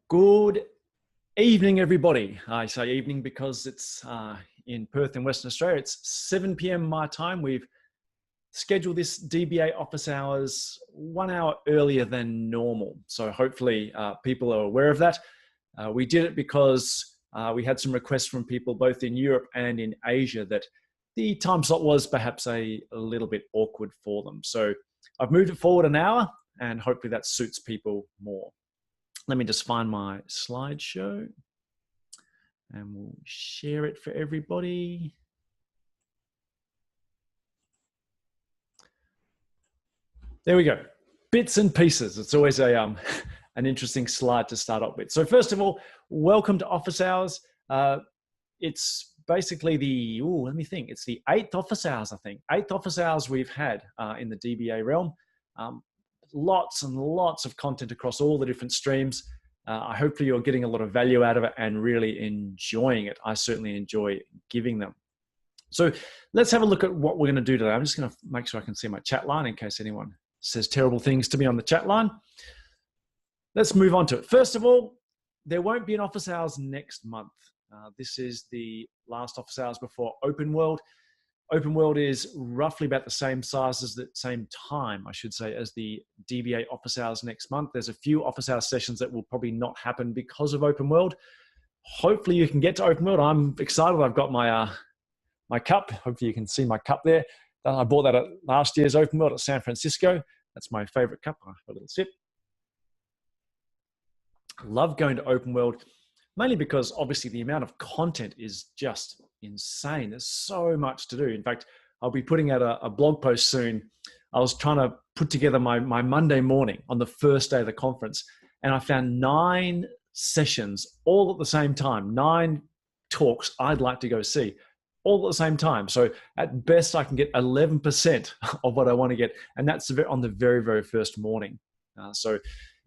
Good evening, everybody. I say evening because it's in Perth in Western Australia. It's 7 p.m. my time. We've scheduled this DBA office hours 1 hour earlier than normal. So hopefully people are aware of that. We did it because we had some requests from people both in Europe and in Asia that the time slot was perhaps a little bit awkward for them. So I've moved it forward an hour and hopefully that suits people more. Let me just find my slideshow and we'll share it for everybody. There we go. Bits and pieces. It's always an interesting slide to start off with. So first of all, welcome to Office Hours. It's basically it's the 8th Office Hours, I think. 8th Office Hours we've had in the DBA realm. Lots and lots of content across all the different streams. Hopefully you're getting a lot of value out of it and really enjoying it. I certainly enjoy giving them. So let's have a look at what we're going to do today. I'm just going to make sure I can see my chat line in case anyone says terrible things to me on the chat line. Let's move on to it. First of all, there won't be an Office Hours next month. This is the last Office Hours before OpenWorld. OpenWorld is roughly about the same size as the same time, I should say, as the DBA Office Hours next month. There's a few Office Hours sessions that will probably not happen because of OpenWorld. Hopefully you can get to OpenWorld. I'm excited. I've got my my cup. Hopefully you can see my cup there. I bought that at last year's OpenWorld at San Francisco. That's my favorite cup. I'll have a little sip. Love going to OpenWorld, mainly because obviously the amount of content is just insane. There's so much to do. In fact, I'll be putting out a blog post soon. I was trying to put together my Monday morning on the first day of the conference, and I found 9 sessions all at the same time, 9 talks I'd like to go see all at the same time. So at best, I can get 11% of what I want to get, and that's on the very, very first morning. So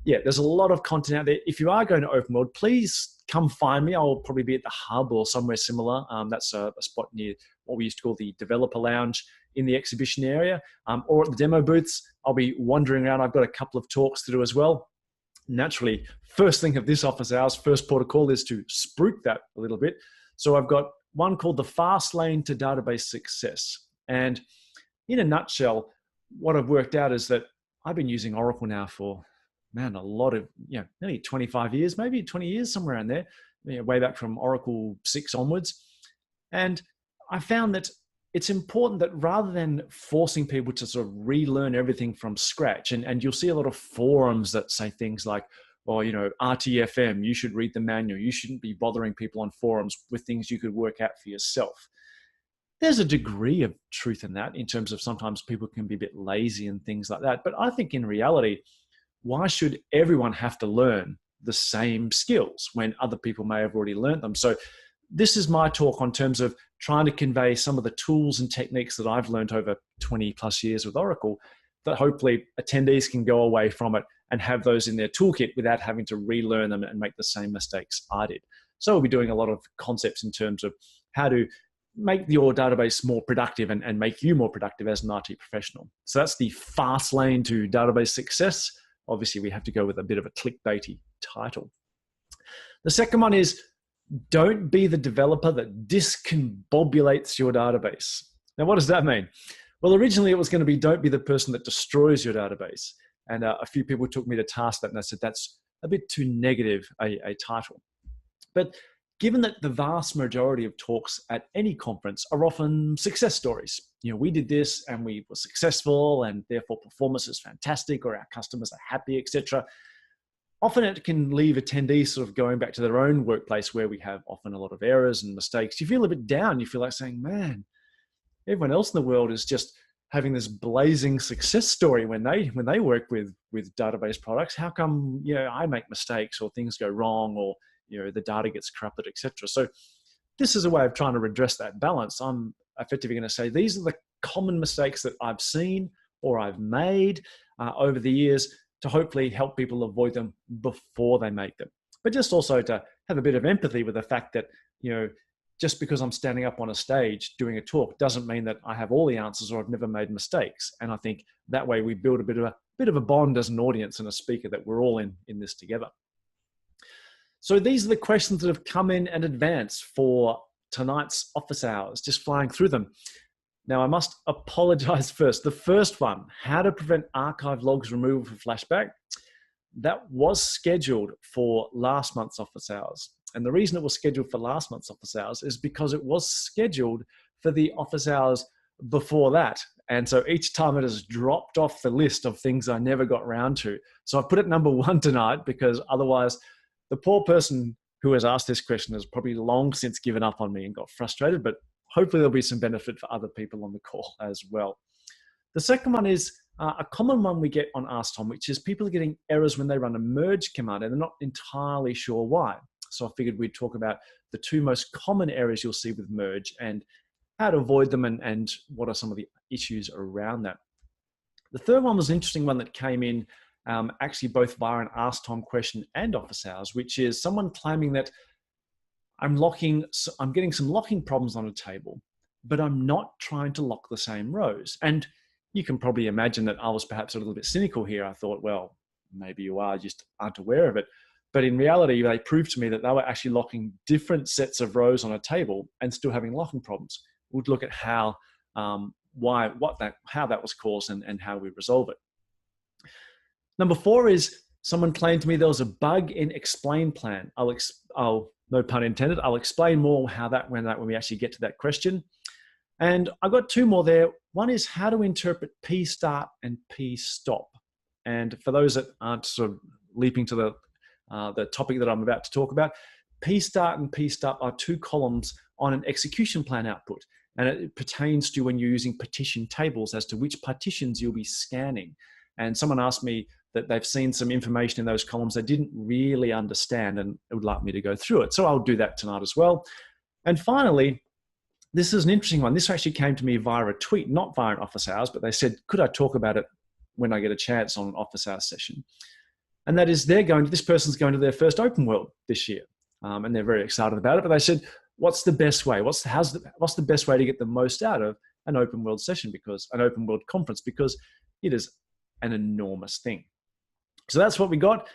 yeah, there's a lot of content out there. If you are going to OpenWorld, please come find me. I'll probably be at the Hub or somewhere similar. That's a spot near what we used to call the Developer Lounge in the exhibition area, or at the demo booths. I'll be wandering around. I've got a couple of talks to do as well. Naturally, first thing of this Office Hours, first port of call is to spruik that a little bit. So I've got one called the Fast Lane to Database Success. And in a nutshell, what I've worked out is that I've been using Oracle now for a lot of, nearly 25 years, maybe 20 years, somewhere around there, way back from Oracle 6 onwards. And I found that it's important that rather than forcing people to sort of relearn everything from scratch, and you'll see a lot of forums that say things like, RTFM, you should read the manual. You shouldn't be bothering people on forums with things you could work out for yourself. There's a degree of truth in that, in terms of sometimes people can be a bit lazy and things like that. But I think in reality, why should everyone have to learn the same skills when other people may have already learned them? So this is my talk on terms of trying to convey some of the tools and techniques that I've learned over 20 plus years with Oracle, that hopefully attendees can go away from it and have those in their toolkit without having to relearn them and make the same mistakes I did. So we'll be doing a lot of concepts in terms of how to make your database more productive and make you more productive as an IT professional. So that's the fast lane to database success. Obviously, we have to go with a bit of a clickbaity title. The second one is, don't be the developer that discombobulates your database. Now, what does that mean? Well, originally it was going to be, don't be the person that destroys your database. And a few people took me to task that, and I said, that's a bit too negative a title. But given that the vast majority of talks at any conference are often success stories, we did this and we were successful and therefore performance is fantastic, or our customers are happy, etc. Often it can leave attendees sort of going back to their own workplace where we have often a lot of errors and mistakes. You feel a bit down. You feel like saying, man, everyone else in the world is just having this blazing success story when they work with database products. How come I make mistakes or things go wrong, or the data gets corrupted, etc. So this is a way of trying to redress that balance. I'm effectively going to say these are the common mistakes that I've seen or I've made over the years, to hopefully help people avoid them before they make them. But just also to have a bit of empathy with the fact that, just because I'm standing up on a stage doing a talk doesn't mean that I have all the answers or I've never made mistakes. And I think that way we build a bit of a bond as an audience and a speaker, that we're all in this together. So these are the questions that have come in advance for tonight's office hours, just flying through them. Now, I must apologize first. The first one, how to prevent archive logs removal for flashback, that was scheduled for last month's office hours. And the reason it was scheduled for last month's office hours is because it was scheduled for the office hours before that. And so each time it has dropped off the list of things I never got around to. So I put it number one tonight because otherwise the poor person who has asked this question has probably long since given up on me and got frustrated, but hopefully there'll be some benefit for other people on the call as well. The second one is a common one we get on Ask Tom, which is people are getting errors when they run a merge command and they're not entirely sure why. So I figured we'd talk about the two most common errors you'll see with merge and how to avoid them and what are some of the issues around that. The third one was an interesting one that came in actually both via an Ask Tom question and office hours, which is someone claiming that I'm getting some locking problems on a table, but I'm not trying to lock the same rows. And you can probably imagine that I was perhaps a little bit cynical here. I thought, well, maybe you are, just aren't aware of it. But in reality, they proved to me that they were actually locking different sets of rows on a table and still having locking problems. We'd look at how that was caused and how we resolve it. Number 4 is someone claimed to me there was a bug in explain plan. I'll no pun intended. I'll explain more how that when we actually get to that question. And I've got 2 more there. One is how to interpret P start and P stop. And for those that aren't sort of leaping to the topic that I'm about to talk about, P start and P stop are 2 columns on an execution plan output. And it pertains to when you're using partition tables as to which partitions you'll be scanning. And someone asked me that they've seen some information in those columns they didn't really understand and would like me to go through it. So I'll do that tonight as well. And finally, this is an interesting one. This actually came to me via a tweet, not via an office hours, but they said, could I talk about it when I get a chance on an office hours session? And that is this person's going to their first OpenWorld this year. And they're very excited about it, but they said, what's the best way? What's the best way to get the most out of an OpenWorld session, because an OpenWorld conference, because it is an enormous thing. So that's what we got.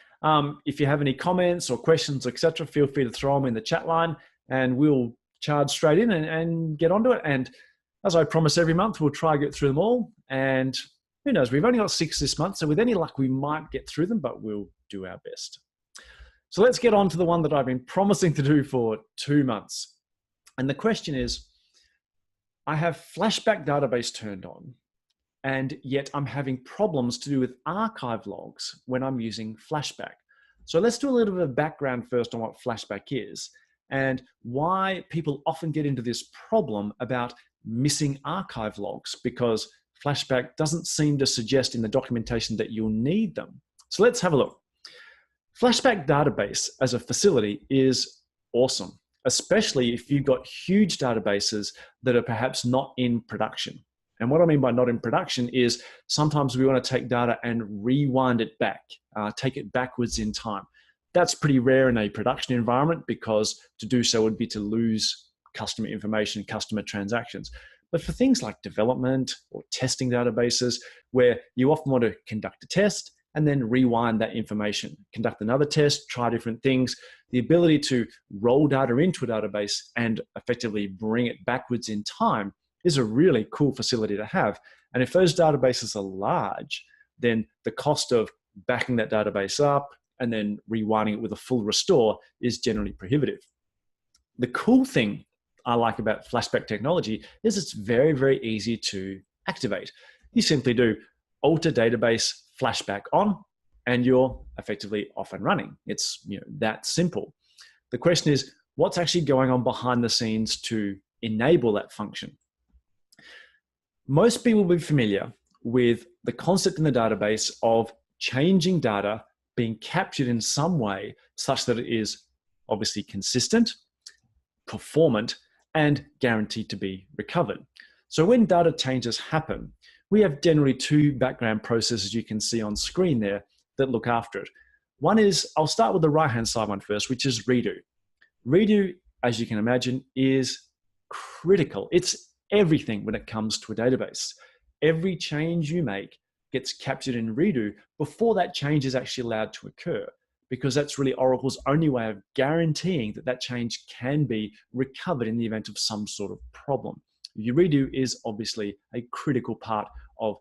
If you have any comments or questions, etc., feel free to throw them in the chat line and we'll charge straight in and get onto it. And as I promise every month, we'll try to get through them all. And who knows, we've only got 6 this month. So with any luck, we might get through them, but we'll do our best. So let's get on to the one that I've been promising to do for 2 months. And the question is, I have flashback database turned on, and yet I'm having problems to do with archive logs when I'm using flashback. So let's do a little bit of background first on what flashback is and why people often get into this problem about missing archive logs, because flashback doesn't seem to suggest in the documentation that you'll need them. So let's have a look. Flashback database as a facility is awesome, especially if you've got huge databases that are perhaps not in production. And what I mean by not in production is sometimes we want to take data and rewind it back, take it backwards in time. That's pretty rare in a production environment because to do so would be to lose customer information, customer transactions. But for things like development or testing databases, where you often want to conduct a test and then rewind that information, conduct another test, try different things, the ability to roll data into a database and effectively bring it backwards in time is a really cool facility to have. And if those databases are large, then the cost of backing that database up and then rewinding it with a full restore is generally prohibitive. The cool thing I like about flashback technology is it's very, very easy to activate. You simply do alter database flashback on and you're effectively off and running. It's that simple. The question is, what's actually going on behind the scenes to enable that function? Most people will be familiar with the concept in the database of changing data being captured in some way such that it is obviously consistent, performant, and guaranteed to be recovered. So when data changes happen, we have generally 2 background processes you can see on screen there that look after it. One is, I'll start with the right-hand side one first, which is redo. Redo, as you can imagine, is critical. It's everything when it comes to a database. Every change you make gets captured in redo before that change is actually allowed to occur. because that's really Oracle's only way of guaranteeing that that change can be recovered in the event of some sort of problem. Your redo is obviously a critical part of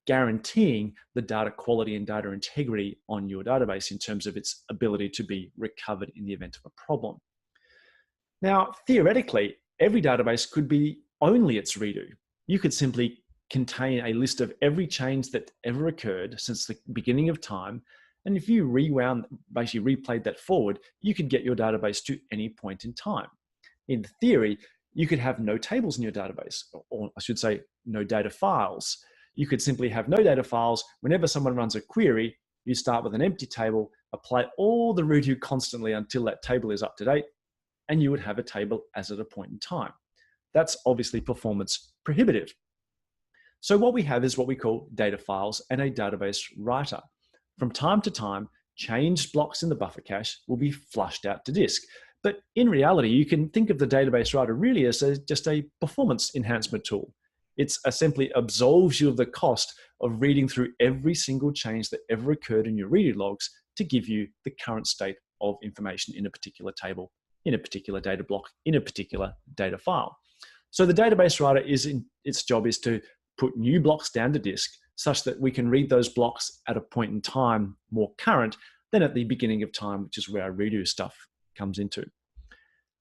guaranteeing the data quality and data integrity on your database in terms of its ability to be recovered in the event of a problem. Now, theoretically, every database could be only its redo. You could simply contain a list of every change that ever occurred since the beginning of time. And if you basically replayed that forward, you could get your database to any point in time. In theory, you could have no tables in your database, or I should say, no data files. You could simply have no data files. Whenever someone runs a query, you start with an empty table, apply all the redo constantly until that table is up to date, and you would have a table as at a point in time. That's obviously performance prohibitive. So what we have is what we call data files and a database writer. From time to time, changed blocks in the buffer cache will be flushed out to disk. But in reality, you can think of the database writer really as just a performance enhancement tool. It simply absolves you of the cost of reading through every single change that ever occurred in your redo logs to give you the current state of information in a particular table, in a particular data block, in a particular data file. So the database writer its job is to put new blocks down to disk such that we can read those blocks at a point in time more current than at the beginning of time, which is where our redo stuff comes into.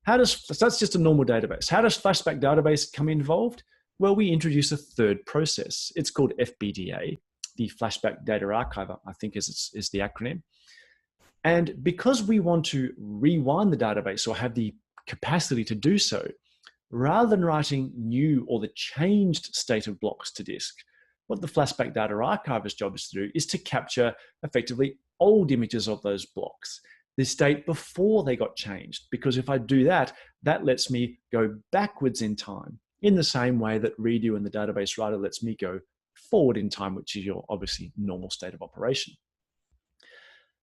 So that's just a normal database. How does flashback database come involved? Well, we introduce a third process. It's called FBDA, the Flashback Data Archiver, I think is the acronym. And because we want to rewind the database or have the capacity to do so, rather than writing new or the changed state of blocks to disk, what the Flashback Data Archiver's job is to do is to capture effectively old images of those blocks, the state before they got changed. Because if I do that, that lets me go backwards in time in the same way that redo and the database writer lets me go forward in time, which is your obviously normal state of operation.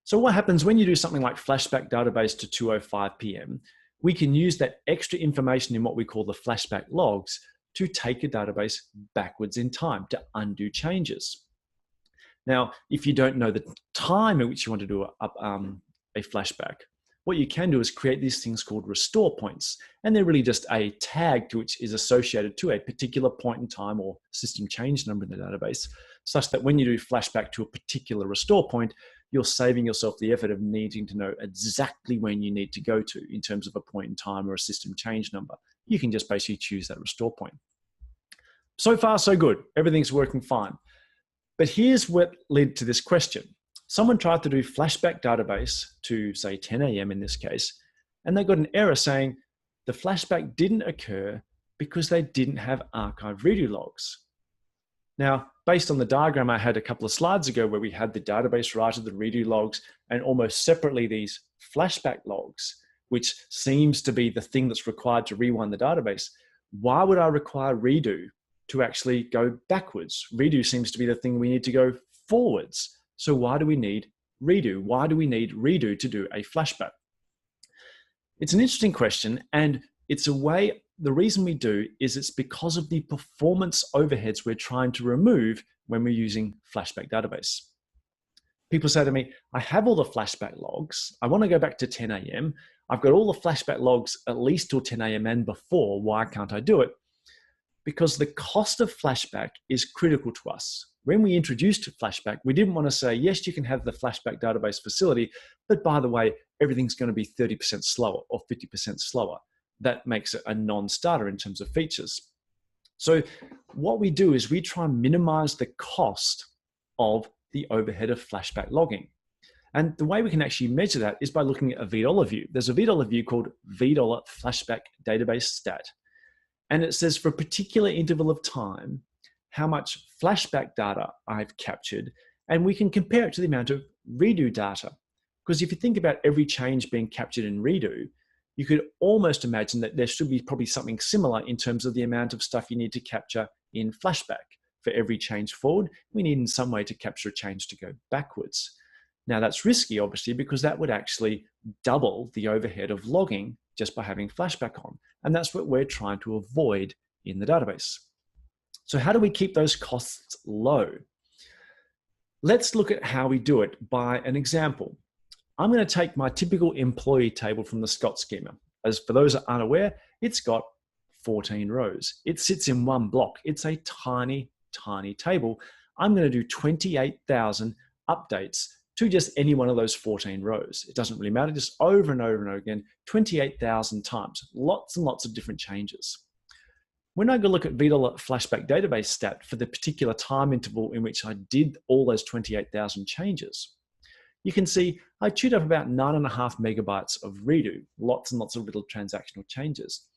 So what happens when you do something like flashback database to 2:05 p.m., we can use that extra information in what we call the flashback logs to take a database backwards in time to undo changes. Now, if you don't know the time at which you want to do a flashback, what you can do is create these things called restore points. And they're really just a tag to which is associated to a particular point in time or system change number in the database, such that when you do flashback to a particular restore point, you're saving yourself the effort of needing to know exactly when you need to go to in terms of a point in time or a system change number. You can just basically choose that restore point. So far, so good. Everything's working fine. But here's what led to this question. Someone tried to do flashback database to, say, 10 a.m. in this case, and they got an error saying the flashback didn't occur because they didn't have archived redo logs. Now, based on the diagram I had a couple of slides ago where we had the database writer, the redo logs, and almost separately these flashback logs, which seems to be the thing that's required to rewind the database, why would I require redo to actually go backwards? Redo seems to be the thing we need to go forwards. So why do we need redo? Why do we need redo to do a flashback? It's an interesting question, and it's a way, the reason we do is it's because of the performance overheads we're trying to remove when we're using flashback database. People say to me, I have all the flashback logs. I want to go back to 10 a.m. I've got all the flashback logs at least till 10 a.m. and before. Why can't I do it? Because the cost of flashback is critical to us. When we introduced flashback, we didn't want to say, yes, you can have the flashback database facility, but by the way, everything's going to be 30% slower or 50% slower. That makes it a non-starter in terms of features. So what we do is we try and minimize the cost of the overhead of flashback logging. And the way we can actually measure that is by looking at a $V view. There's a $V view called $V flashback database stat. And it says for a particular interval of time, how much flashback data I've captured, and we can compare it to the amount of redo data. Because if you think about every change being captured in redo, you could almost imagine that there should be probably something similar in terms of the amount of stuff you need to capture in flashback. For every change forward, we need in some way to capture a change to go backwards. Now that's risky, obviously, because that would actually double the overhead of logging just by having flashback on. And that's what we're trying to avoid in the database. So how do we keep those costs low? Let's look at how we do it by an example. I'm going to take my typical employee table from the Scott schema. As for those that aren't aware, it's got 14 rows. It sits in one block. It's a tiny, tiny table. I'm going to do 28,000 updates to just any one of those 14 rows. It doesn't really matter, just over and over and over again, 28,000 times, lots and lots of different changes. When I go look at VDOL flashback database stat for the particular time interval in which I did all those 28,000 changes, you can see I chewed up about 9.5 megabytes of redo, lots and lots of little transactional changes.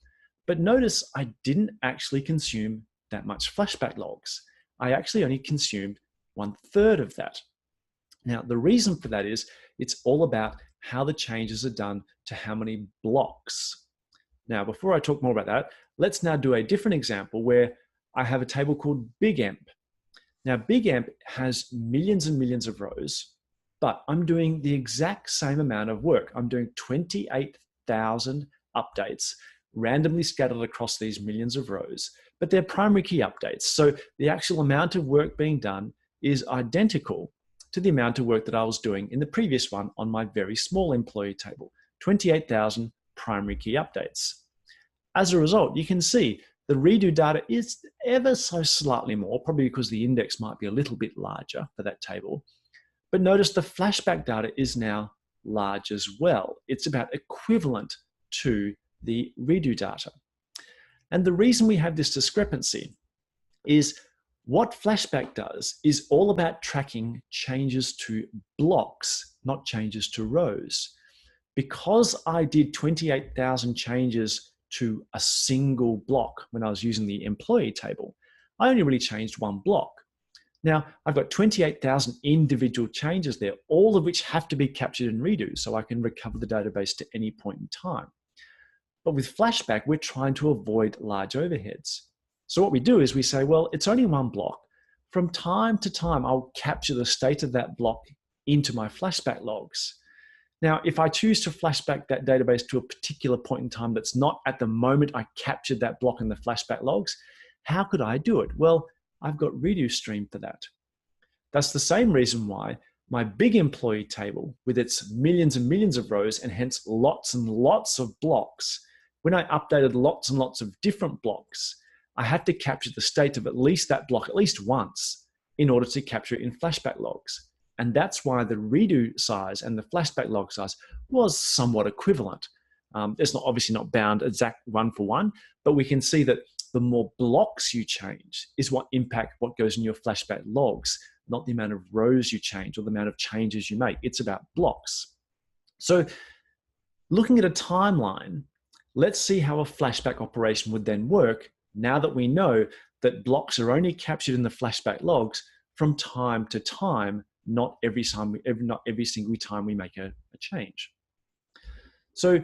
But notice I didn't actually consume that much flashback logs. I actually only consumed 1/3 of that. Now, the reason for that is it's all about how the changes are done to how many blocks. Now, before I talk more about that, let's now do a different example where I have a table called BigAmp. Now, BigAmp has millions and millions of rows, but I'm doing the exact same amount of work. I'm doing 28,000 updates randomly scattered across these millions of rows, but they're primary key updates. So the actual amount of work being done is identical to the amount of work that I was doing in the previous one on my very small employee table, 28,000 primary key updates. As a result, you can see the redo data is ever so slightly more, probably because the index might be a little bit larger for that table. But notice the flashback data is now large as well. It's about equivalent to the redo data. And the reason we have this discrepancy is what flashback does is all about tracking changes to blocks, not changes to rows. Because I did 28,000 changes to a single block when I was using the employee table, I only really changed one block. Now, I've got 28,000 individual changes there, all of which have to be captured in redo so I can recover the database to any point in time. But with flashback, we're trying to avoid large overheads. So what we do is we say, well, it's only one block. From time to time, I'll capture the state of that block into my flashback logs. Now, if I choose to flashback that database to a particular point in time that's not at the moment I captured that block in the flashback logs, how could I do it? Well, I've got redo stream for that. That's the same reason why my big employee table with its millions and millions of rows and hence lots and lots of blocks, when I updated lots and lots of different blocks, I had to capture the state of at least that block at least once in order to capture it in flashback logs. And that's why the redo size and the flashback log size was somewhat equivalent. It's obviously not bound exact one for one, but we can see that the more blocks you change is what impact what goes in your flashback logs, not the amount of rows you change or the amount of changes you make. It's about blocks. So looking at a timeline, let's see how a flashback operation would then work now that we know that blocks are only captured in the flashback logs from time to time, not every single time we make a change. So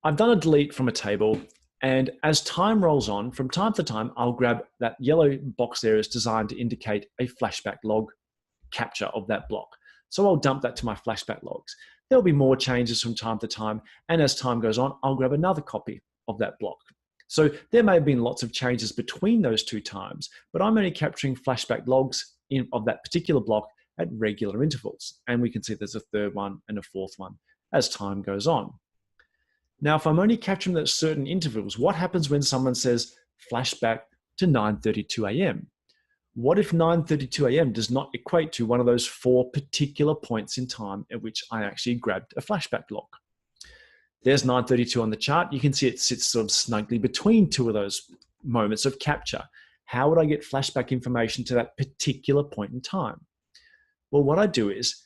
I've done a delete from a table, and as time rolls on, from time to time, I'll grab that yellow box there is designed to indicate a flashback log capture of that block. So I'll dump that to my flashback logs. There'll be more changes from time to time, and as time goes on, I'll grab another copy of that block. So there may have been lots of changes between those two times, but I'm only capturing flashback logs of that particular block at regular intervals. And we can see there's a third one and a fourth one as time goes on. Now, if I'm only capturing at certain intervals, what happens when someone says flashback to 9:32 a.m.? What if 9:32 a.m. does not equate to one of those 4 particular points in time at which I actually grabbed a flashback log? There's 9:32 on the chart. You can see it sits sort of snugly between two of those moments of capture. How would I get flashback information to that particular point in time? Well, what I do is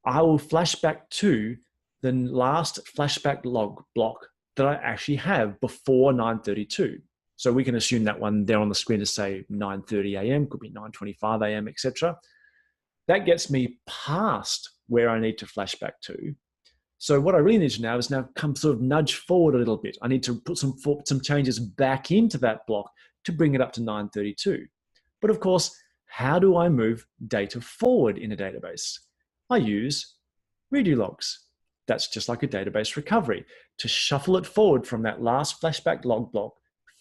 I will flashback to the last flashback log block that I actually have before 9:32. So we can assume that one there on the screen is say 9:30 a.m., could be 9:25 a.m., etc. That gets me past where I need to flashback to. So what I really need to now is come sort of nudge forward a little bit. I need to put some changes back into that block to bring it up to 9:32. But of course, how do I move data forward in a database? I use redo logs. That's just like a database recovery. To shuffle it forward from that last flashback log block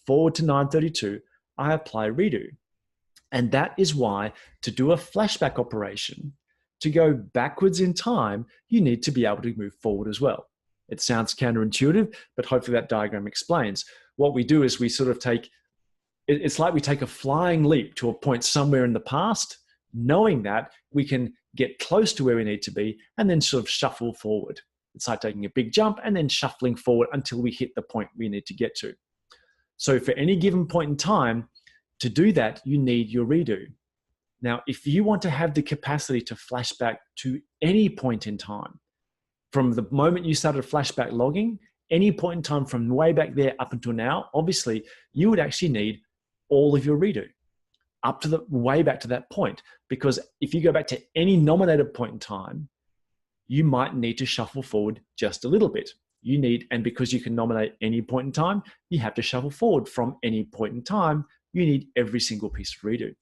forward to 9:32, I apply redo. And that is why to do a flashback operation, to go backwards in time, you need to be able to move forward as well. It sounds counterintuitive, but hopefully that diagram explains. What we do is we sort of it's like we take a flying leap to a point somewhere in the past, knowing that we can get close to where we need to be and then sort of shuffle forward. It's like taking a big jump and then shuffling forward until we hit the point we need to get to. So for any given point in time, to do that, you need your redo. Now, if you want to have the capacity to flashback to any point in time, from the moment you started flashback logging, any point in time from way back there up until now, obviously you would actually need all of your redo up to the way back to that point. Because if you go back to any nominated point in time, you might need to shuffle forward just a little bit. And because you can nominate any point in time, you have to shuffle forward from any point in time. You need every single piece of redo.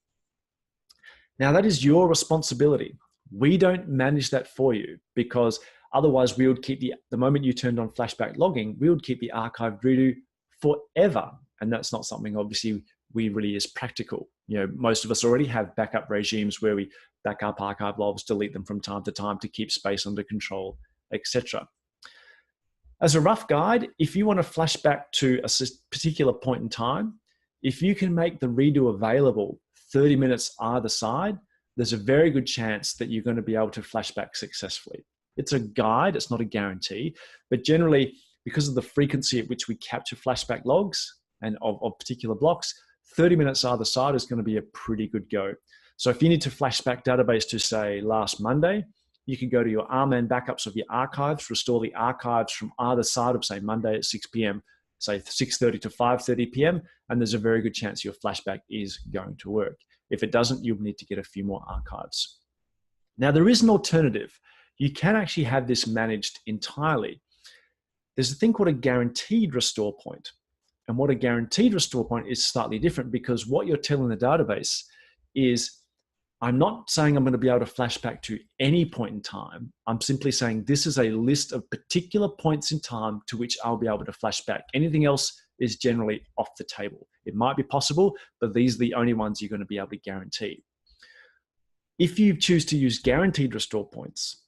Now that is your responsibility. We don't manage that for you, because otherwise we would keep the moment you turned on flashback logging, we would keep the archived redo forever. And that's not something obviously we really is practical. Most of us already have backup regimes where we back up archive logs, delete them from time to time to keep space under control, etc. As a rough guide, if you want to flashback to a particular point in time, if you can make the redo available 30 minutes either side, there's a very good chance that you're going to be able to flashback successfully. It's a guide, it's not a guarantee, but generally, because of the frequency at which we capture flashback logs and of particular blocks, 30 minutes either side is going to be a pretty good go. So if you need to flashback database to, say, last Monday, you can go to your RMAN backups of your archives, restore the archives from either side of, say, Monday at 6 p.m., say 6:30 to 5:30 p.m., and there's a very good chance your flashback is going to work. If it doesn't, you'll need to get a few more archives. Now, there is an alternative. You can actually have this managed entirely. There's a thing called a guaranteed restore point. And what a guaranteed restore point is slightly different, because what you're telling the database is, I'm not saying I'm going to be able to flashback to any point in time. I'm simply saying this is a list of particular points in time to which I'll be able to flashback. Anything else is generally off the table. It might be possible, but these are the only ones you're going to be able to guarantee. If you choose to use guaranteed restore points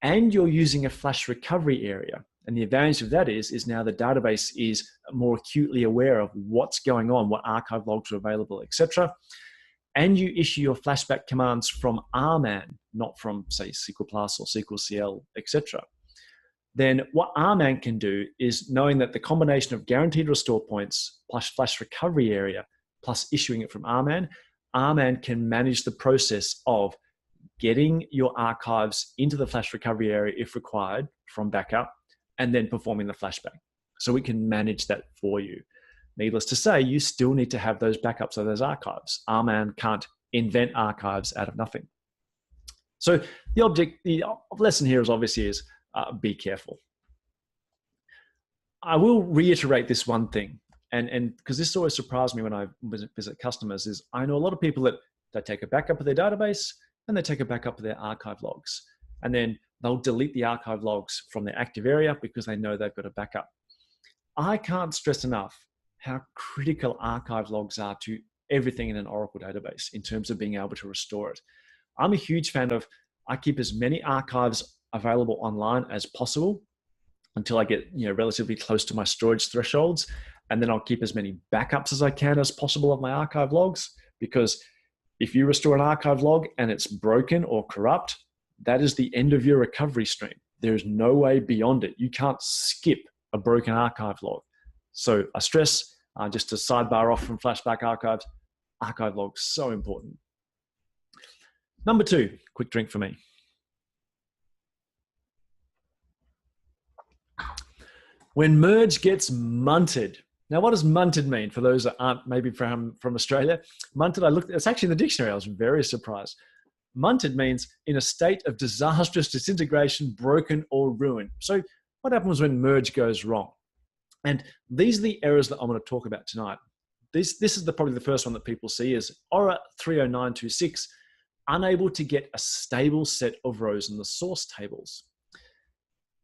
and you're using a flash recovery area, and the advantage of that is now the database is more acutely aware of what's going on, what archive logs are available, etc. And you issue your flashback commands from RMAN, not from, say, SQL Plus or SQL CL, etc. Then what RMAN can do is, knowing that the combination of guaranteed restore points plus flash recovery area plus issuing it from RMAN, RMAN can manage the process of getting your archives into the flash recovery area if required from backup, and then performing the flashback. So we can manage that for you. Needless to say, you still need to have those backups of those archives. RMAN can't invent archives out of nothing. So the lesson here is obviously be careful. I will reiterate this one thing, and because this always surprised me when I visit customers, is I know a lot of people that they take a backup of their database and they take a backup of their archive logs, and then they'll delete the archive logs from their active area because they know they've got a backup. I can't stress enough how critical archive logs are to everything in an Oracle database in terms of being able to restore it. I'm a huge fan of, I keep as many archives available online as possible until I get relatively close to my storage thresholds. And then I'll keep as many backups as I can as possible of my archive logs, because if you restore an archive log and it's broken or corrupt, that is the end of your recovery stream. There is no way beyond it. You can't skip a broken archive log. So I stress, just to sidebar off from flashback archives, archive logs, so important. Number 2, quick drink for me. When merge gets munted. Now, what does munted mean? For those that aren't maybe from Australia, munted, it's actually in the dictionary. I was very surprised. Munted means in a state of disastrous disintegration, broken or ruined. So what happens when merge goes wrong? And these are the errors that I'm going to talk about tonight. This is probably the first one that people see is ORA 30926, unable to get a stable set of rows in the source tables.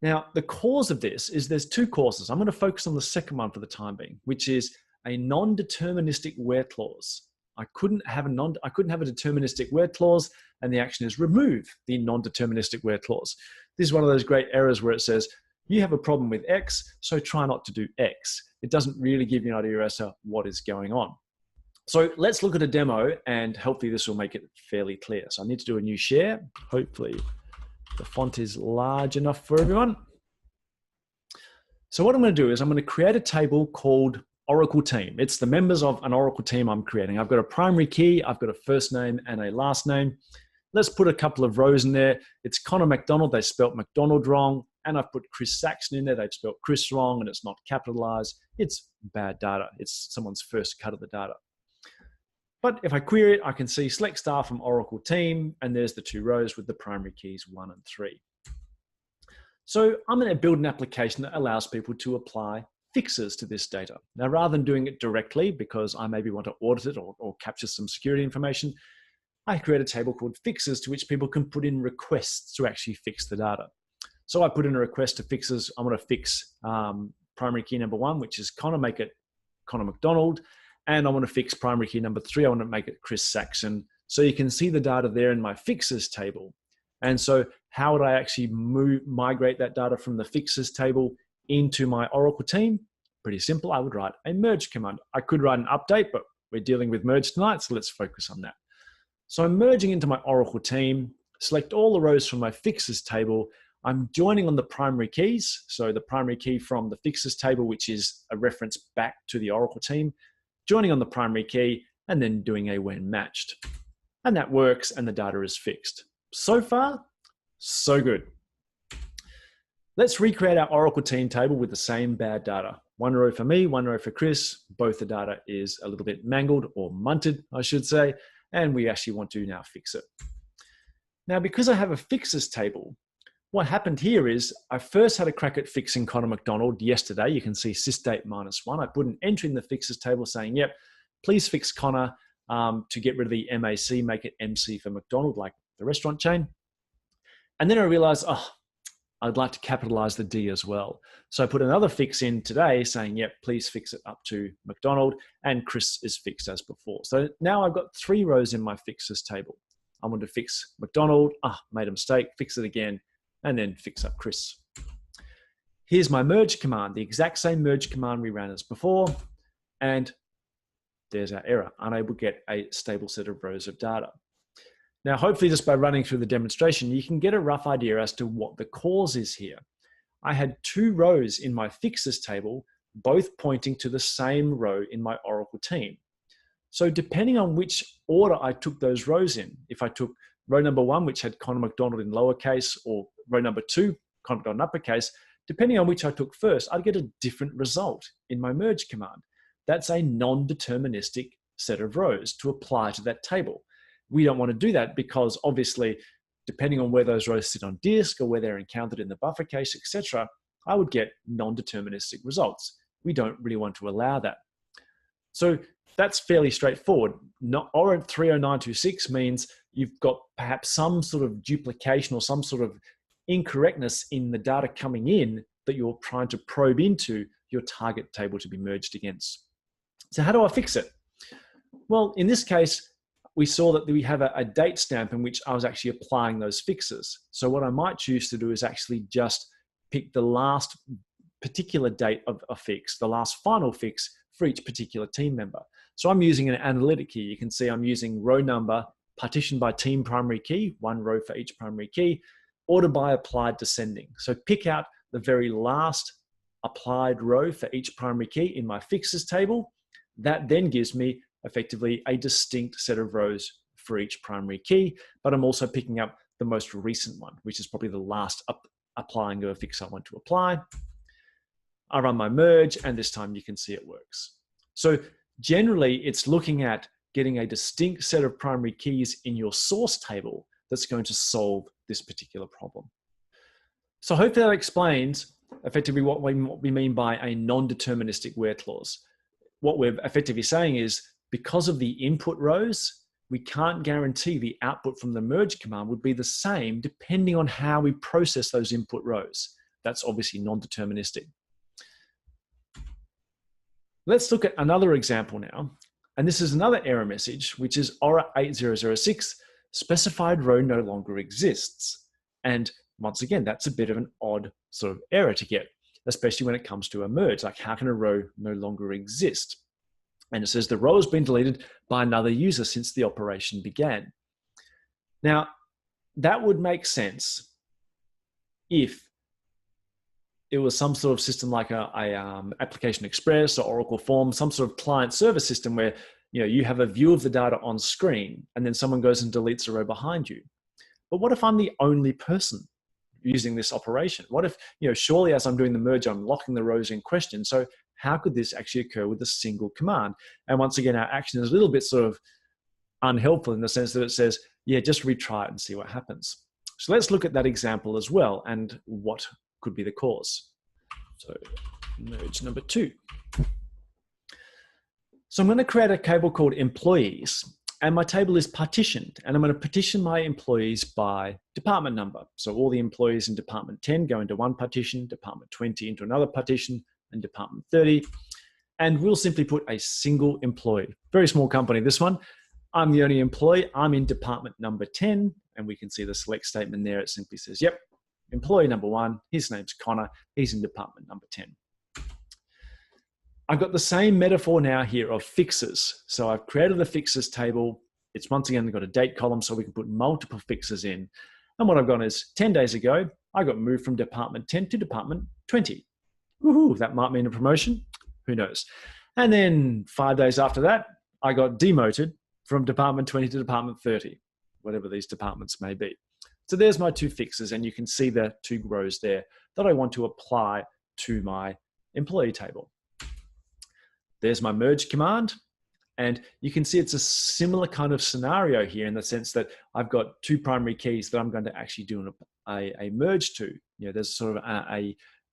Now, the cause of this is there's 2 causes. I'm going to focus on the second one for the time being, which is a non-deterministic where clause. I couldn't have a deterministic where clause, and the action is remove the non-deterministic where clause. This is one of those great errors where it says, you have a problem with X, so try not to do X. It doesn't really give you an idea as to what is going on. So let's look at a demo, and hopefully this will make it fairly clear. So I need to do a new share. Hopefully the font is large enough for everyone. So what I'm going to do is I'm going to create a table called Oracle Team. It's the members of an Oracle team I'm creating. I've got a primary key, I've got a first name and a last name. Let's put a couple of rows in there. It's Connor McDonald, they spelt McDonald wrong, and I've put Chris Saxon in there, they've spelt Chris wrong, and it's not capitalized. It's bad data. It's someone's first cut of the data. But if I query it, I can see select star from Oracle team, and there's the two rows with the primary keys 1 and 3. So I'm going to build an application that allows people to apply fixes to this data. Now, rather than doing it directly, because I maybe want to audit it or capture some security information, I create a table called fixes to which people can put in requests to actually fix the data. So I put in a request to fixes. I want to fix primary key number 1, which is Connor, make it Connor McDonald. And I want to fix primary key number 3. I want to make it Chris Saxon. So you can see the data there in my fixes table. And so how would I actually migrate that data from the fixes table into my Oracle team? Pretty simple. I would write a merge command. I could write an update, but we're dealing with merge tonight, so let's focus on that. So I'm merging into my Oracle team, select all the rows from my fixes table. I'm joining on the primary keys. So the primary key from the fixes table, which is a reference back to the Oracle team, joining on the primary key, and then doing a when matched. And that works, and the data is fixed. So far, so good. Let's recreate our Oracle team table with the same bad data. 1 row for me, 1 row for Chris. Both the data is a little bit mangled or munted, I should say, and we actually want to now fix it. Now, because I have a fixes table, what happened here is I first had a crack at fixing Connor McDonald yesterday. You can see sysdate -1. I put an entry in the fixes table saying, yep, please fix Connor to get rid of the MAC, make it MC for McDonald, like the restaurant chain. And then I realized, I'd like to capitalize the D as well. So I put another fix in today saying, yep, please fix it up to McDonald, and Chris is fixed as before. So now I've got 3 rows in my fixes table. I want to fix McDonald, made a mistake, fix it again, and then fix up Chris. Here's my merge command, the exact same merge command we ran as before, and there's our error, unable to get a stable set of rows of data. Now, hopefully just by running through the demonstration, you can get a rough idea as to what the cause is here. I had 2 rows in my fixes table, both pointing to the same row in my Oracle team. So depending on which order I took those rows in, if I took row number 1, which had Connor McDonald in lowercase, or row number 2, Connor McDonald in uppercase, depending on which I took first, I'd get a different result in my merge command. That's a non-deterministic set of rows to apply to that table. We don't want to do that because obviously, depending on where those rows sit on disk or where they're encountered in the buffer cache, etc., I would get non-deterministic results. We don't really want to allow that. So that's fairly straightforward. ORINT 30926 means you've got perhaps some sort of duplication or some sort of incorrectness in the data coming in that you're trying to probe into your target table to be merged against. So how do I fix it? Well, in this case, we saw that we have a date stamp in which I was actually applying those fixes. So what I might choose to do is actually just pick the last particular date of a fix, the last final fix for each particular team member. So I'm using an analytic key. You can see I'm using row number partitioned by team primary key, 1 row for each primary key, order by applied descending. So pick out the very last applied row for each primary key in my fixes table. That then gives me effectively a distinct set of rows for each primary key, but I'm also picking up the most recent one, which is probably the last applying of a fix I want to apply. I run my merge, and this time you can see it works. So generally, it's looking at getting a distinct set of primary keys in your source table that's going to solve this particular problem. So hopefully that explains effectively what we mean by a non-deterministic where clause. What we're effectively saying is, because of the input rows, we can't guarantee the output from the merge command would be the same depending on how we process those input rows. That's obviously non-deterministic. Let's look at another example now. And this is another error message, which is ORA 8006, specified row no longer exists. And once again, that's a bit of an odd sort of error to get, especially when it comes to a merge. Like, how can a row no longer exist? And it says the row has been deleted by another user since the operation began. Now, that would make sense if it was some sort of system like a Application Express or Oracle Forms, some sort of client-server system where you have a view of the data on screen and then someone goes and deletes a row behind you. But what if I'm the only person using this operation? What if, surely as I'm doing the merge, I'm locking the rows in question. So how could this actually occur with a single command? And once again, our action is a little bit sort of unhelpful in the sense that it says, yeah, just retry it and see what happens. So let's look at that example as well and what could be the cause. So merge number 2. So I'm going to create a table called employees, and my table is partitioned, and I'm going to partition my employees by department number. So all the employees in department 10 go into one partition, department 20 into another partition, and department 30. And we'll simply put a single employee. Very small company, this one. I'm the only employee. I'm in department number 10, and we can see the select statement there. It simply says, yep, employee number 1, his name's Connor. He's in department number 10. I've got the same metaphor now here of fixes. So I've created the fixes table. It's once again got a date column so we can put multiple fixes in. And what I've got is 10 days ago, I got moved from department 10 to department 20. Woohoo, that might mean a promotion. Who knows? And then 5 days after that, I got demoted from department 20 to department 30, whatever these departments may be. So there's my 2 fixes, and you can see the 2 rows there that I want to apply to my employee table. There's my merge command, and you can see it's a similar kind of scenario here in the sense that I've got 2 primary keys that I'm going to actually do a merge to. There's sort of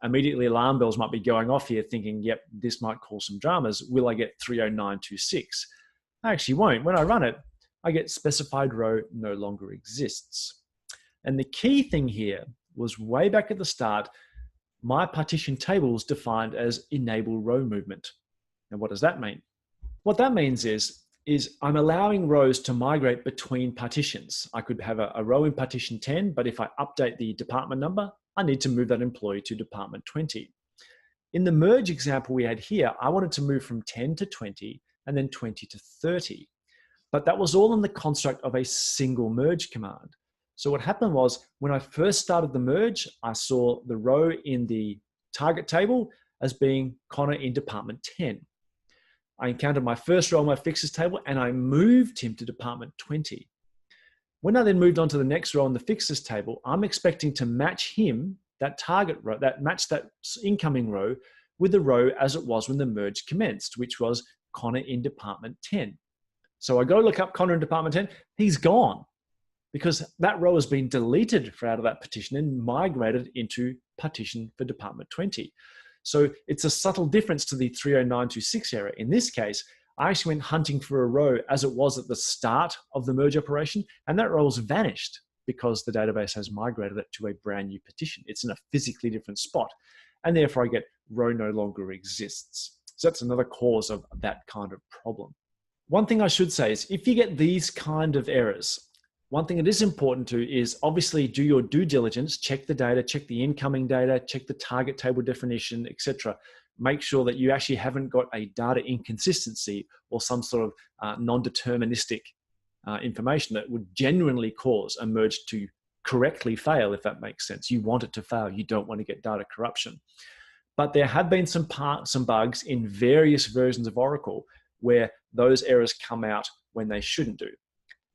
immediately alarm bells might be going off here thinking, yep, this might cause some dramas. Will I get 30926? I actually won't. When I run it, I get specified row no longer exists. And the key thing here was way back at the start, my partition table is defined as enable row movement. And what does that mean? What that means is I'm allowing rows to migrate between partitions. I could have a row in partition 10, but if I update the department number, I need to move that employee to department 20. In the merge example we had here, I wanted to move from 10 to 20 and then 20 to 30. But that was all in the construct of a single merge command. So what happened was when I first started the merge, I saw the row in the target table as being Connor in department 10. I encountered my first row on my fixes table and I moved him to department 20. When I then moved on to the next row on the fixes table, I'm expecting to match him, that target row, match that incoming row with the row as it was when the merge commenced, which was Connor in department 10. So I go look up Connor in department 10, he's gone because that row has been deleted out of that partition and migrated into partition for department 20. So it's a subtle difference to the 30926 error. In this case, I actually went hunting for a row as it was at the start of the merge operation, and that row has vanished because the database has migrated it to a brand new partition. It's in a physically different spot, and therefore I get row no longer exists. So that's another cause of that kind of problem. One thing I should say is if you get these kind of errors, one thing that is important to is obviously do your due diligence, check the data, check the incoming data, check the target table definition, etc. Make sure that you actually haven't got a data inconsistency or some sort of non-deterministic information that would genuinely cause a merge to correctly fail, if that makes sense. You want it to fail. You don't want to get data corruption. But there have been some bugs in various versions of Oracle where those errors come out when they shouldn't do.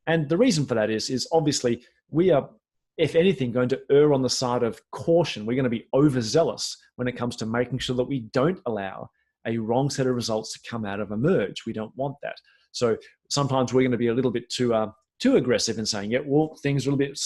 And the reason for that is obviously we are, if anything, going to err on the side of caution. We're going to be overzealous when it comes to making sure that we don't allow a wrong set of results to come out of a merge. We don't want that. So sometimes we're going to be a little bit too aggressive in saying, yeah, well, things are a little bit,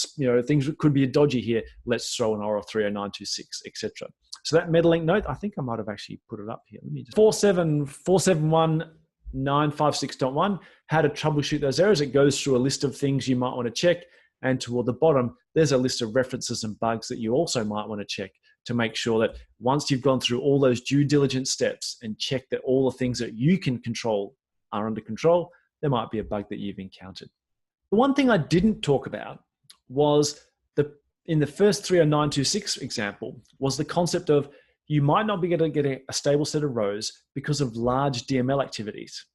things could be dodgy here. Let's throw an ORA 30926, etc. So that MetaLink note, I think I might have actually put it up here. Let me just 47471.956.1, how to troubleshoot those errors. It goes through a list of things you might want to check. And toward the bottom, there's a list of references and bugs that you also might want to check to make sure that once you've gone through all those due diligence steps and check that all the things that you can control are under control, there might be a bug that you've encountered. The one thing I didn't talk about was in the first 30926 example was the concept of you might not be able to get a stable set of rows because of large DML activities.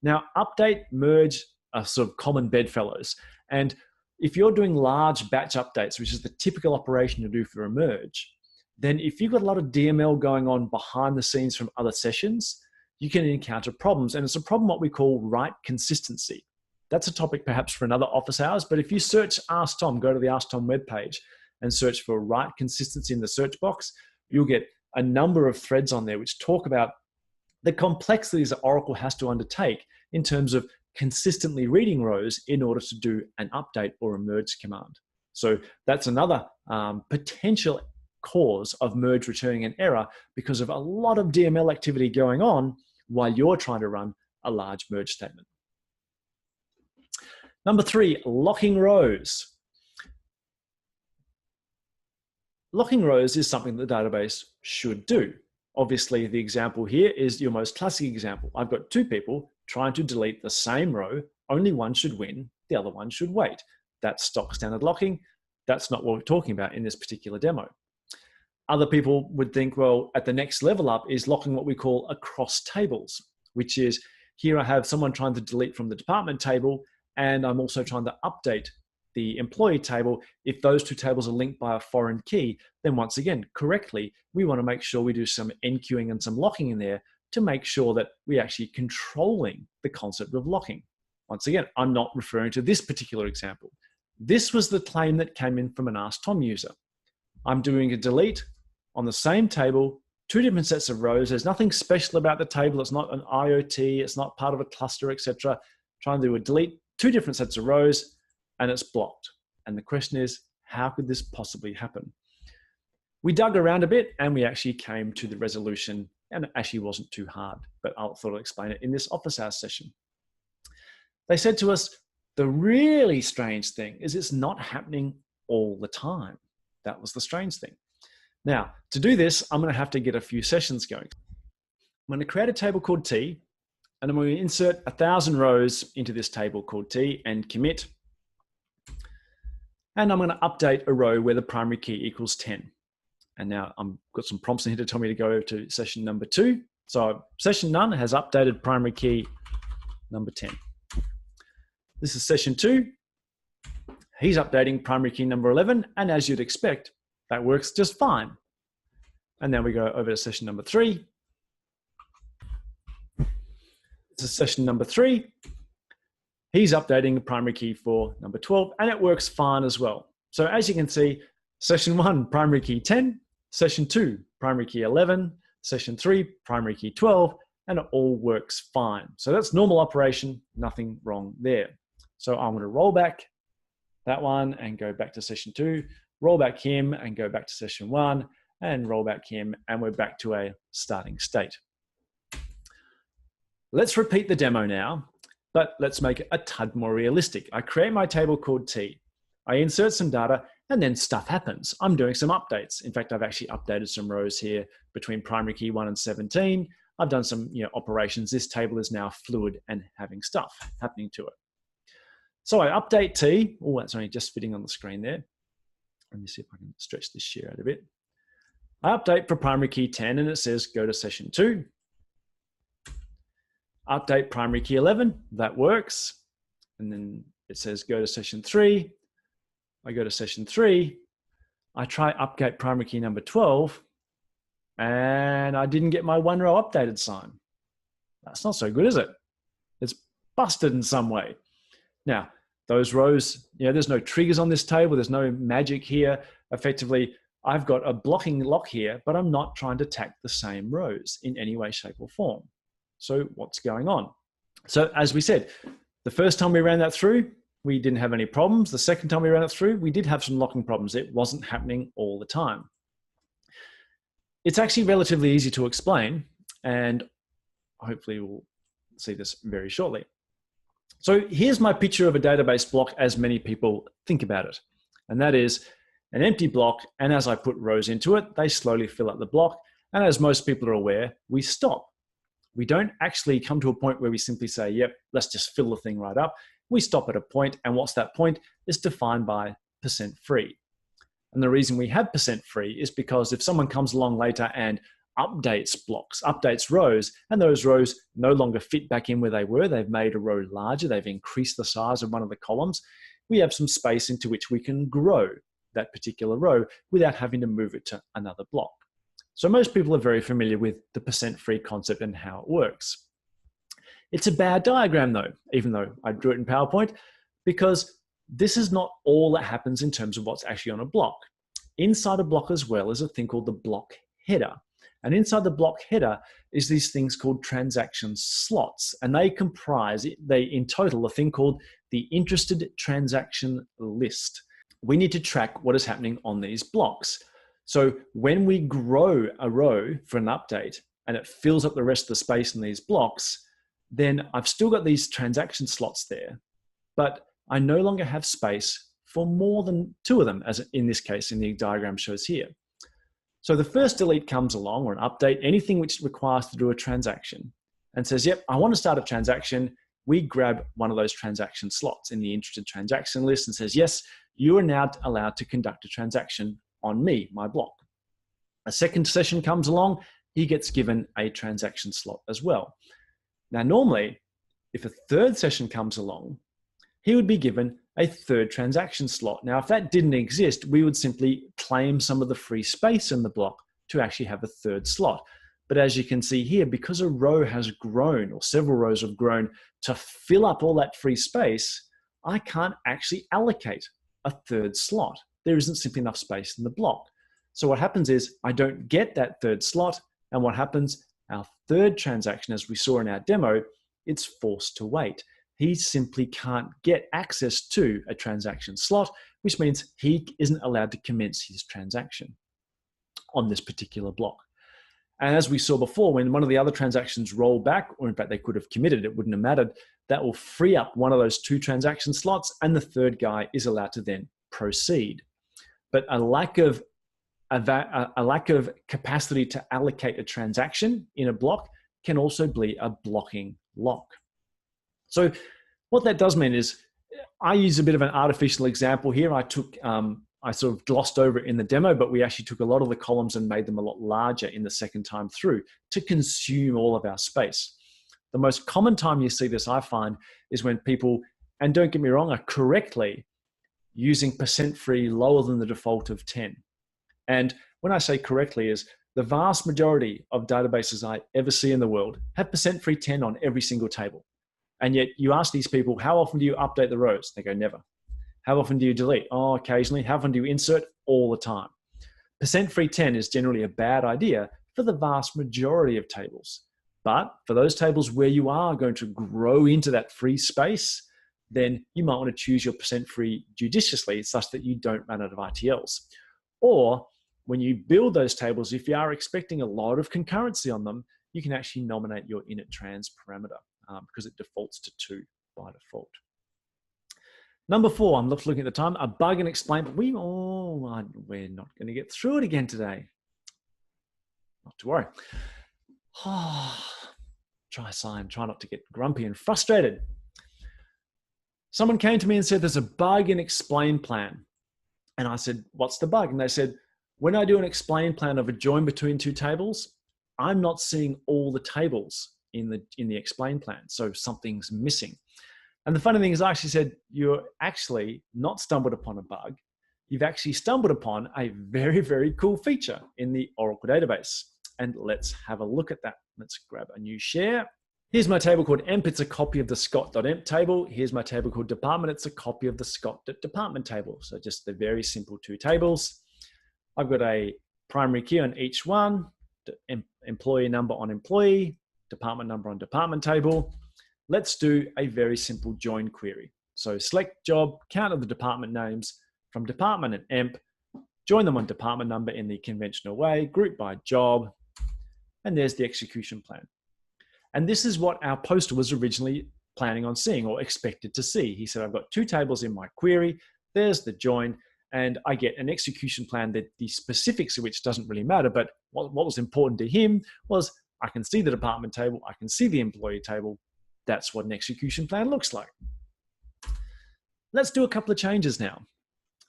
Now, update, merge are sort of common bedfellows. And if you're doing large batch updates, which is the typical operation to do for a merge, then if you've got a lot of DML going on behind the scenes from other sessions, you can encounter problems. And it's a problem what we call write consistency. That's a topic perhaps for another office hours, but if you search Ask Tom, go to the Ask Tom webpage and search for write consistency in the search box, you'll get a number of threads on there which talk about the complexities that Oracle has to undertake in terms of consistently reading rows in order to do an update or a merge command. So that's another potential cause of merge returning an error because of a lot of DML activity going on while you're trying to run a large merge statement. Number 3, locking rows. Locking rows is something the database should do. Obviously, the example here is your most classic example. I've got 2 people trying to delete the same row. Only one should win, the other one should wait. That's stock standard locking. That's not what we're talking about in this particular demo. Other people would think, well, at the next level up is locking what we call across tables, which is here I have someone trying to delete from the department table, and I'm also trying to update the employee table. If those 2 tables are linked by a foreign key, then once again, correctly, we want to make sure we do some enqueuing and some locking in there to make sure that we're actually controlling the concept of locking. Once again, I'm not referring to this particular example. This was the claim that came in from an Ask Tom user. I'm doing a delete on the same table, 2 different sets of rows. There's nothing special about the table. It's not an IoT. It's not part of a cluster, etc. Trying to do a delete, 2 different sets of rows, and it's blocked. And the question is, how could this possibly happen? We dug around a bit and we actually came to the resolution, and it actually wasn't too hard, but I thought I'd explain it in this office hours session. They said to us, the really strange thing is it's not happening all the time. That was the strange thing. Now, to do this, I'm going to have to get a few sessions going. I'm going to create a table called T, and I'm going to insert 1,000 rows into this table called T and commit. And I'm going to update a row where the primary key equals 10. And now I've got some prompts in here to tell me to go to session number 2. So session none has updated primary key number 10. This is session 2. He's updating primary key number 11. And as you'd expect, that works just fine. And then we go over to session number 3. This is session number 3. He's updating the primary key for number 12, and it works fine as well. So as you can see, session 1, primary key 10, session 2, primary key 11, session 3, primary key 12, and it all works fine. So that's normal operation, nothing wrong there. So I'm going to roll back that one and go back to session 2, roll back him and go back to session 1, and roll back him, and we're back to a starting state. Let's repeat the demo now, but let's make it a tad more realistic. I create my table called T. I insert some data, and then stuff happens. I'm doing some updates. In fact, I've actually updated some rows here between primary key 1 and 17. I've done some operations. This table is now fluid and having stuff happening to it. So I update T. Oh, that's only just fitting on the screen there. Let me see if I can stretch this share out a bit. I update for primary key 10, and it says go to session 2. Update primary key 11, that works. And then it says go to session 3. I go to session 3. I try update primary key number 12, and I didn't get my 1 row updated sign. That's not so good, is it? It's busted in some way. Now, those rows, there's no triggers on this table. There's no magic here. Effectively, I've got a blocking lock here, but I'm not trying to tack the same rows in any way, shape, or form. So what's going on? So as we said, the first time we ran that through, we didn't have any problems. The second time we ran it through, we did have some locking problems. It wasn't happening all the time. It's actually relatively easy to explain, and hopefully we'll see this very shortly. So here's my picture of a database block as many people think about it. And that is an empty block, and as I put rows into it, they slowly fill up the block. And as most people are aware, we stop. we don't actually come to a point where we simply say, yep, let's just fill the thing right up. We stop at a point, and what's that point is defined by percent free. And the reason we have percent free is because if someone comes along later and updates blocks, updates rows, and those rows no longer fit back in where they were, they've made a row larger, they've increased the size of one of the columns, we have some space into which we can grow that particular row without having to move it to another block. So most people are very familiar with the percent free concept and how it works. It's a bad diagram though, even though I drew it in PowerPoint, because this is not all that happens in terms of what's actually on a block. Inside a block as well is a thing called the block header. And inside the block header is these things called transaction slots. And they comprise, in total, a thing called the interested transaction list. We need to track what is happening on these blocks. So when we grow a row for an update and it fills up the rest of the space in these blocks, then I've still got these transaction slots there, but I no longer have space for more than 2 of them, as in this case, in the diagram shows here. So the first delete comes along, or an update, anything which requires to do a transaction, and says, yep, I want to start a transaction. We grab one of those transaction slots in the interested transaction list and says, yes, you are now allowed to conduct a transaction on me, my block. A second session comes along, he gets given a transaction slot as well. Now, normally, if a third session comes along, he would be given a third transaction slot. Now, if that didn't exist, we would simply claim some of the free space in the block to actually have a third slot. But as you can see here, because a row has grown, or several rows have grown to fill up all that free space, I can't actually allocate a third slot. There isn't simply enough space in the block. So what happens is I don't get that third slot. And what happens, our third transaction, as we saw in our demo, it's forced to wait. He simply can't get access to a transaction slot, which means he isn't allowed to commence his transaction on this particular block. And as we saw before, when one of the other transactions roll back, or in fact they could have committed, it wouldn't have mattered, that will free up one of those 2 transaction slots, and the third guy is allowed to then proceed. But a lack of capacity to allocate a transaction in a block can also be a blocking lock. So what that does mean is, I use a bit of an artificial example here. I sort of glossed over it in the demo, but we actually took a lot of the columns and made them a lot larger in the second time through to consume all of our space. The most common time you see this, I find, is when people, and don't get me wrong, are correctly using percent free lower than the default of 10. And when I say correctly, is the vast majority of databases I ever see in the world have percent free 10 on every single table. And yet you ask these people, how often do you update the rows? They go, never. How often do you delete? Oh, occasionally. How often do you insert? All the time. Percent free 10 is generally a bad idea for the vast majority of tables. But for those tables where you are going to grow into that free space, then you might want to choose your percent free judiciously such that you don't run out of RTLs. Or when you build those tables, if you are expecting a lot of concurrency on them, you can actually nominate your init trans parameter because it defaults to 2 by default. Number 4, I'm looking at the time, a bug and explain, but we're not going to get through it again today. Not to worry. Try not to get grumpy and frustrated. Someone came to me and said, there's a bug in explain plan. And I said, what's the bug? And they said, when I do an explain plan of a join between 2 tables, I'm not seeing all the tables in the explain plan. So something's missing. And the funny thing is, I actually said, you're actually not stumbled upon a bug. You've actually stumbled upon a very, very cool feature in the Oracle database. And let's have a look at that. Let's grab a new share. Here's my table called emp. It's a copy of the scott.emp table. Here's my table called department. It's a copy of the scott.department table. So just the very simple 2 tables. I've got a primary key on each one, employee number on employee, department number on department table. Let's do a very simple join query. So select job, count of the department names from department and emp, join them on department number in the conventional way, group by job, and there's the execution plan. And this is what our poster was originally planning on seeing or expected to see. He said, I've got 2 tables in my query, there's the join, and I get an execution plan that the specifics of which doesn't really matter, but what was important to him was I can see the department table. I can see the employee table. That's what an execution plan looks like. Let's do a couple of changes now.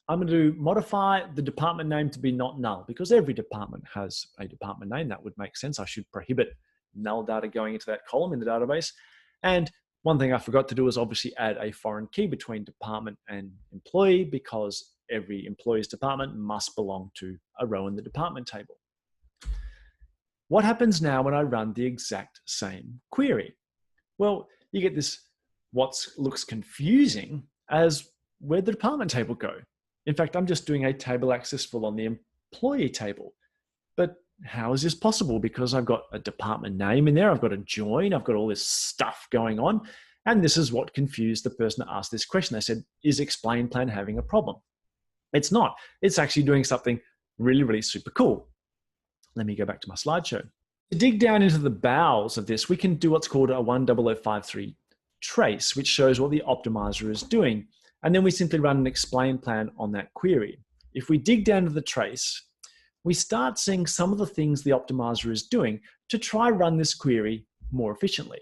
I'm going to modify the department name to be not null because every department has a department name. That would make sense. I should prohibit null data going into that column in the database. And one thing I forgot to do is obviously add a foreign key between department and employee because every employee's department must belong to a row in the department table. What happens now when I run the exact same query? Well, you get this what looks confusing as where'd the department table go? In fact, I'm just doing a table access full on the employee table. But how is this possible? Because I've got a department name in there, I've got a join, I've got all this stuff going on. And this is what confused the person that asked this question. They said, is explain plan having a problem? It's not. It's actually doing something really, really super cool. Let me go back to my slideshow. To dig down into the bowels of this, we can do what's called a 10053 trace, which shows what the optimizer is doing. And then we simply run an explain plan on that query. If we dig down to the trace, we start seeing some of the things the optimizer is doing to try run this query more efficiently.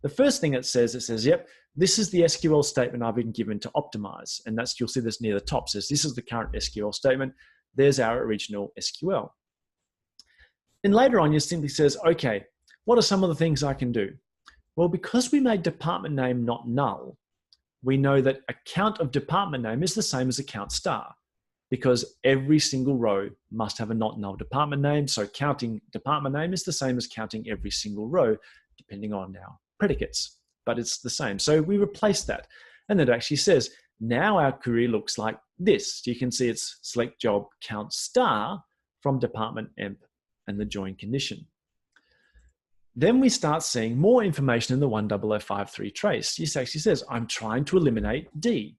The first thing it says, yep, this is the SQL statement I've been given to optimize. And that's, you'll see this near the top, says this is the current SQL statement. There's our original SQL. Then later on, it simply says, okay, what are some of the things I can do? Well, because we made department name not null, we know that account of department name is the same as account star because every single row must have a not null department name. So counting department name is the same as counting every single row, depending on our predicates, but it's the same. So we replace that. And it actually says, now our query looks like this. You can see it's select job count star from department emp and the join condition. Then we start seeing more information in the 10053 trace. This actually says, I'm trying to eliminate D.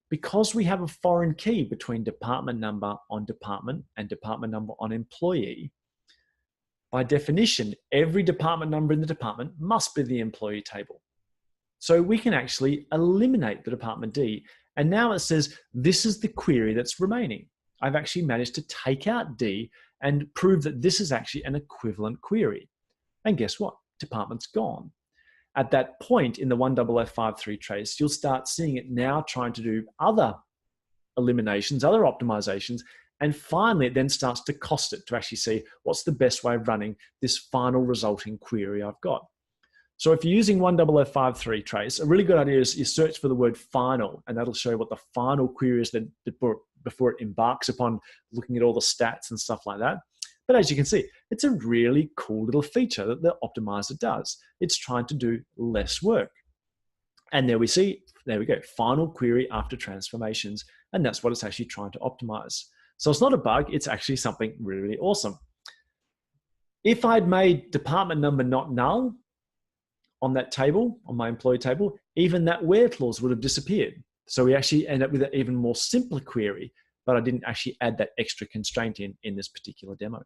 Because we have a foreign key between department number on department and department number on employee, by definition, every department number in the department must be the employee table. So we can actually eliminate the department D. And now it says, this is the query that's remaining. I've actually managed to take out D and prove that this is actually an equivalent query. And guess what? Department's gone. At that point in the 10053 trace, you'll start seeing it now trying to do other eliminations, other optimizations, and finally it then starts to cost it to actually see what's the best way of running this final resulting query I've got. So if you're using 10053 trace, a really good idea is you search for the word final, and that'll show you what the final query is that before it embarks upon looking at all the stats and stuff like that. But as you can see, it's a really cool little feature that the optimizer does. It's trying to do less work. And there we go, final query after transformations. And that's what it's actually trying to optimize. So it's not a bug, it's actually something really, really awesome. If I'd made department number not null on that table, on my employee table, even that where clause would have disappeared. So we actually end up with an even more simpler query, but I didn't actually add that extra constraint in this particular demo.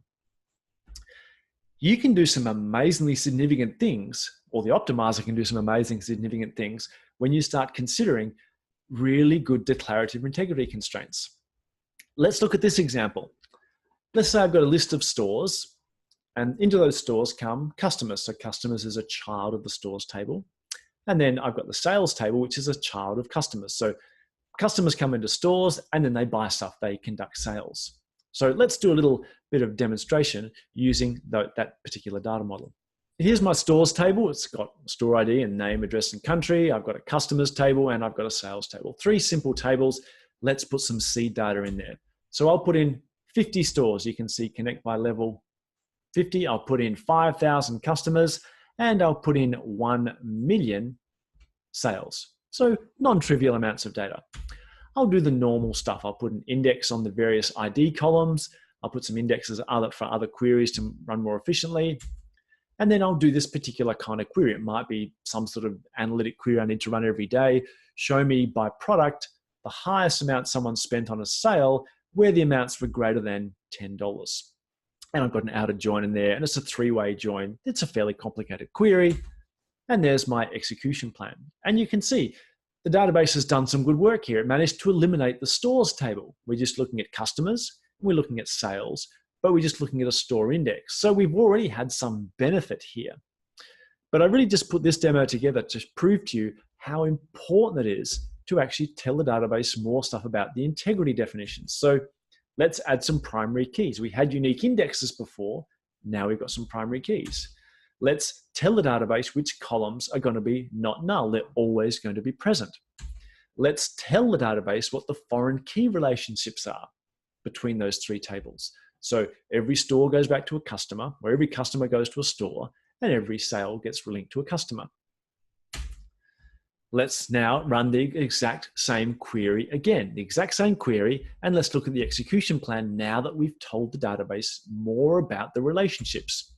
You can do some amazingly significant things, or the optimizer can do some amazing significant things when you start considering really good declarative integrity constraints. Let's look at this example. Let's say I've got a list of stores, and into those stores come customers. So customers is a child of the stores table. And then I've got the sales table, which is a child of customers. So customers come into stores and then they buy stuff, they conduct sales. So let's do a little bit of demonstration using that particular data model. Here's my stores table. It's got store ID and name, address, and country. I've got a customers table and I've got a sales table. 3 simple tables. Let's put some seed data in there. So I'll put in 50 stores. You can see connect by level 50. I'll put in 5,000 customers and I'll put in 1 million sales. So non-trivial amounts of data. I'll do the normal stuff. I'll put an index on the various ID columns. I'll put some indexes for other queries to run more efficiently. And then I'll do this particular kind of query. It might be some sort of analytic query I need to run every day. Show me by product the highest amount someone spent on a sale where the amounts were greater than $10. And I've got an outer join in there, and it's a 3-way join. It's a fairly complicated query. And there's my execution plan. And you can see the database has done some good work here. It managed to eliminate the stores table. We're just looking at customers. We're looking at sales. but we're just looking at a store index. So we've already had some benefit here. But I really just put this demo together to prove to you how important it is to actually tell the database more stuff about the integrity definitions. So let's add some primary keys. We had unique indexes before. Now we've got some primary keys. Let's tell the database which columns are going to be not null. They're always going to be present. Let's tell the database what the foreign key relationships are between those three tables. So every store goes back to a customer, where every customer goes to a store, and every sale gets linked to a customer. Let's now run the exact same query again, the exact same query, and let's look at the execution plan now that we've told the database more about the relationships.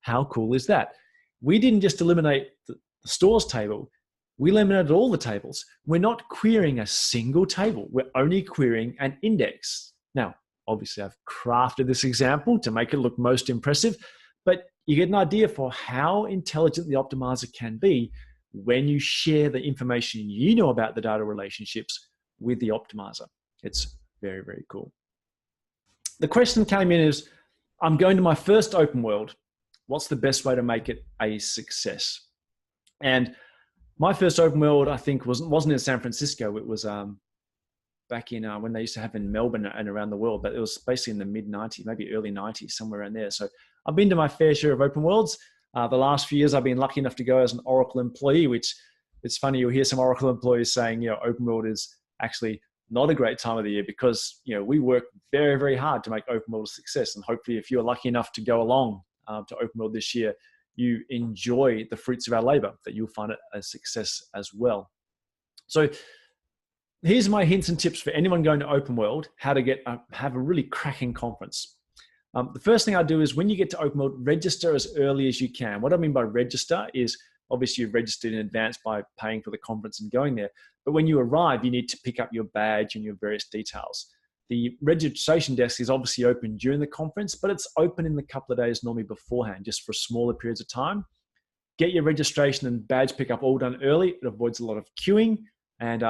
How cool is that? We didn't just eliminate the stores table, we eliminated all the tables. We're not querying a single table, we're only querying an index. Now, obviously I've crafted this example to make it look most impressive, but you get an idea for how intelligent the optimizer can be when you share the information you know about the data relationships with the optimizer. It's very, very cool. The question came in is, I'm going to my first OpenWorld. What's the best way to make it a success? And my first OpenWorld, I think, wasn't in San Francisco. It was back in when they used to have in Melbourne and around the world, but it was basically in the mid-90s, maybe early 90s, somewhere around there. So I've been to my fair share of OpenWorlds. The last few years, I've been lucky enough to go as an Oracle employee, which it's funny, you'll hear some Oracle employees saying, OpenWorld is actually not a great time of the year because, we work very, very hard to make OpenWorld a success. And hopefully if you're lucky enough to go along to OpenWorld this year, you enjoy the fruits of our labor, that you'll find it a success as well. So here's my hints and tips for anyone going to OpenWorld, how to have a really cracking conference. The first thing I do is when you get to OpenWorld, register as early as you can. What I mean by register is obviously you've registered in advance by paying for the conference and going there. But when you arrive, you need to pick up your badge and your various details. The registration desk is obviously open during the conference, but it's open in the couple of days normally beforehand, just for smaller periods of time. Get your registration and badge pickup all done early. It avoids a lot of queuing. And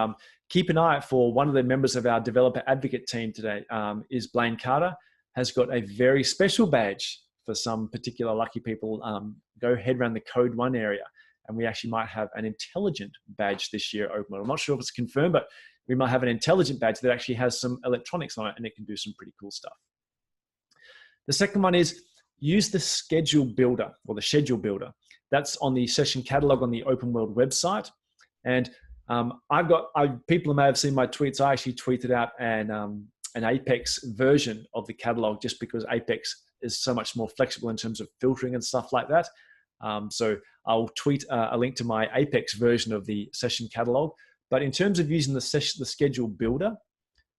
keep an eye out for one of the members of our developer advocate team today, is Blaine Carter, has got a very special badge for some particular lucky people. Go head around the Code 1 area, and we actually might have an intelligent badge this year at OpenWorld. I'm not sure if it's confirmed, but we might have an intelligent badge that actually has some electronics on it, and it can do some pretty cool stuff. The second one is use the schedule builder or the schedule builder. That's on the session catalog on the OpenWorld website. And people may have seen my tweets. I actually tweeted out an Apex version of the catalog just because Apex is so much more flexible in terms of filtering and stuff like that. So I'll tweet a link to my Apex version of the session catalog. But in terms of using the schedule builder,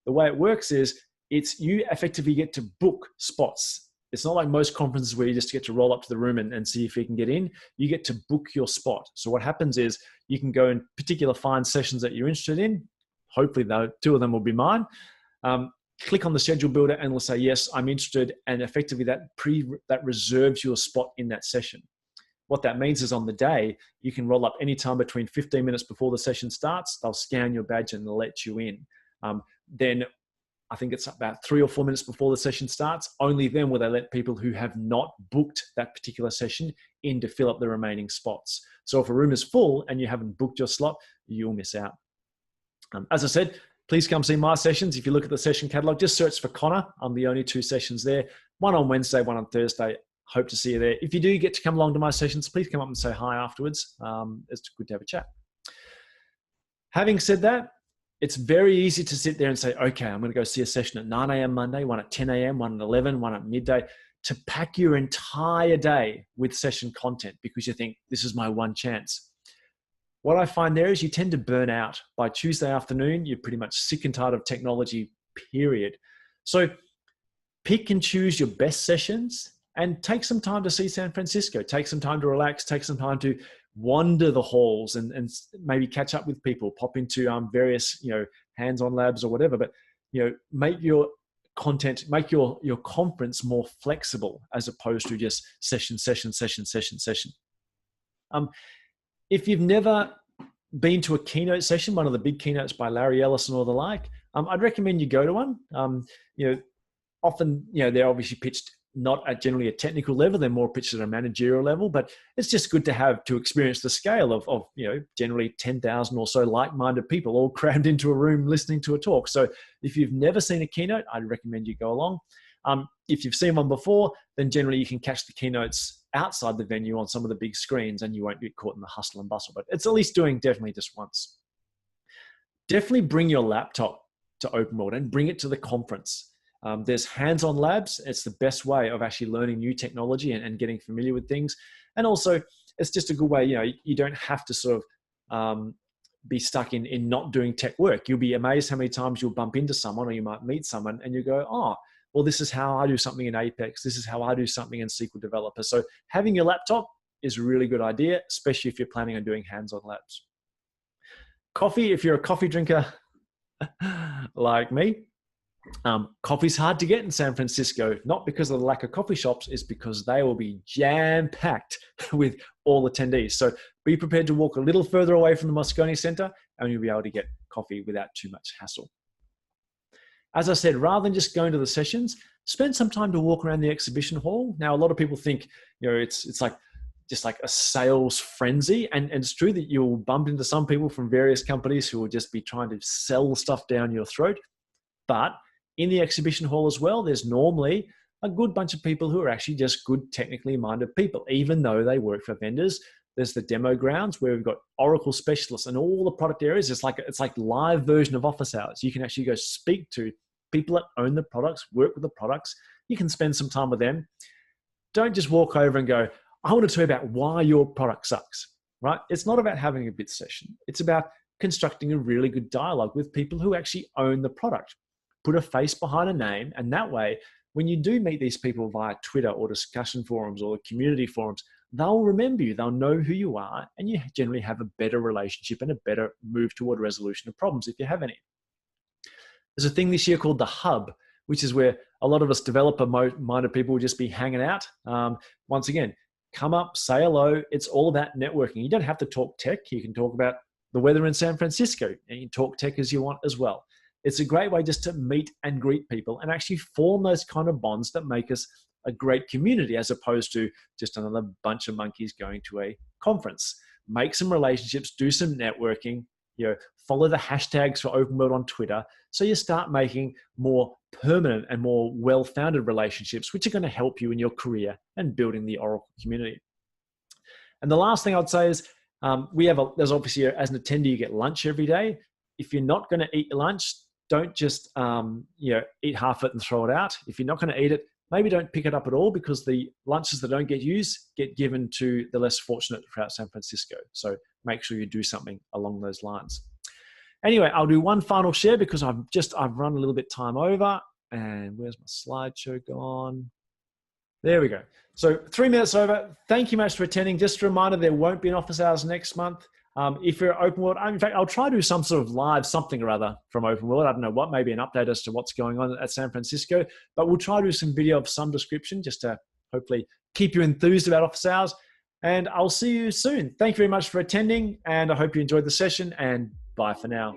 the way it works is you effectively get to book spots. It's not like most conferences where you just get to roll up to the room and see if you can get in. You get to book your spot. So what happens is you can go in particular find sessions that you're interested in. Hopefully, two of them will be mine. Click on the schedule builder and we'll say, yes, I'm interested. And effectively that reserves your spot in that session. What that means is on the day, you can roll up anytime between 15 minutes before the session starts. They'll scan your badge and they'll let you in. Then I think it's about 3 or 4 minutes before the session starts. Only then will they let people who have not booked that particular session in to fill up the remaining spots. So if a room is full and you haven't booked your slot, you'll miss out. As I said, please come see my sessions. If you look at the session catalog, just search for Connor. I'm the only 2 sessions there. One on Wednesday, one on Thursday. Hope to see you there. If you do get to come along to my sessions, please come up and say hi afterwards. It's good to have a chat. Having said that, it's very easy to sit there and say, okay, I'm going to go see a session at 9 a.m. Monday, one at 10 a.m., one at 11, one at midday, to pack your entire day with session content because you think this is my one chance. What I find there is you tend to burn out. By Tuesday afternoon, you're pretty much sick and tired of technology, period. So pick and choose your best sessions and take some time to see San Francisco. Take some time to relax. Take some time to wander the halls and maybe catch up with people. Pop into various hands-on labs or whatever. But make your content, make your conference more flexible as opposed to just session. If you've never been to a keynote session, one of the big keynotes by Larry Ellison or the like, I'd recommend you go to one. often, they're obviously pitched not at generally a technical level, they're more pitched at a managerial level, but it's just good to experience the scale of generally 10,000 or so like-minded people all crammed into a room listening to a talk. So if you've never seen a keynote, I'd recommend you go along. If you've seen one before, then generally you can catch the keynotes outside the venue on some of the big screens and you won't get caught in the hustle and bustle, but it's at least doing definitely just once. Definitely bring your laptop to OpenWorld and bring it to the conference. There's hands-on labs. It's the best way of actually learning new technology and getting familiar with things. And also, it's just a good way, you don't have to sort of be stuck in not doing tech work. You'll be amazed how many times you'll bump into someone or you might meet someone and you go, oh, well, this is how I do something in Apex. This is how I do something in SQL Developer. So having your laptop is a really good idea, especially if you're planning on doing hands-on labs. Coffee, if you're a coffee drinker like me, coffee's hard to get in San Francisco, not because of the lack of coffee shops, it's because they will be jam-packed with all attendees. So be prepared to walk a little further away from the Moscone Center and you'll be able to get coffee without too much hassle. As I said, rather than just going to the sessions, spend some time to walk around the exhibition hall. Now, a lot of people think, it's like just like a sales frenzy. And it's true that you'll bump into some people from various companies who will just be trying to sell stuff down your throat. But in the exhibition hall as well, there's normally a good bunch of people who are actually just good technically minded people, even though they work for vendors. There's the demo grounds where we've got Oracle specialists and all the product areas. It's like live version of Office Hours. You can actually go speak to people that own the products, work with the products. You can spend some time with them. Don't just walk over and go, I want to tell you about why your product sucks, right? It's not about having a bit session. It's about constructing a really good dialogue with people who actually own the product. Put a face behind a name, and that way, when you do meet these people via Twitter or discussion forums or community forums, they'll remember you, they'll know who you are, and you generally have a better relationship and a better move toward resolution of problems if you have any. There's a thing this year called the Hub, which is where a lot of us developer-minded people will just be hanging out. Once again, come up, say hello. It's all about networking. You don't have to talk tech. You can talk about the weather in San Francisco, and you can talk tech as you want as well. It's a great way just to meet and greet people and actually form those kind of bonds that make us a great community as opposed to just another bunch of monkeys going to a conference. Make some relationships, do some networking, follow the hashtags for OpenWorld on Twitter. So you start making more permanent and more well-founded relationships, which are going to help you in your career and building the Oracle community. And the last thing I'd say is there's obviously, as an attendee, you get lunch every day. If you're not going to eat your lunch, don't just eat half it and throw it out. If you're not going to eat it, maybe don't pick it up at all, because the lunches that don't get used get given to the less fortunate throughout San Francisco. So make sure you do something along those lines. Anyway, I'll do one final share because I've run a little bit time over. And where's my slideshow gone? There we go. So 3 minutes over. Thank you much for attending. Just a reminder, there won't be an Office Hours next month. If you're at OpenWorld, in fact, I'll try to do some sort of live something or other from OpenWorld. I don't know what, maybe an update as to what's going on at San Francisco, but we'll try to do some video of some description just to hopefully keep you enthused about Office Hours. And I'll see you soon. Thank you very much for attending, and I hope you enjoyed the session, and bye for now.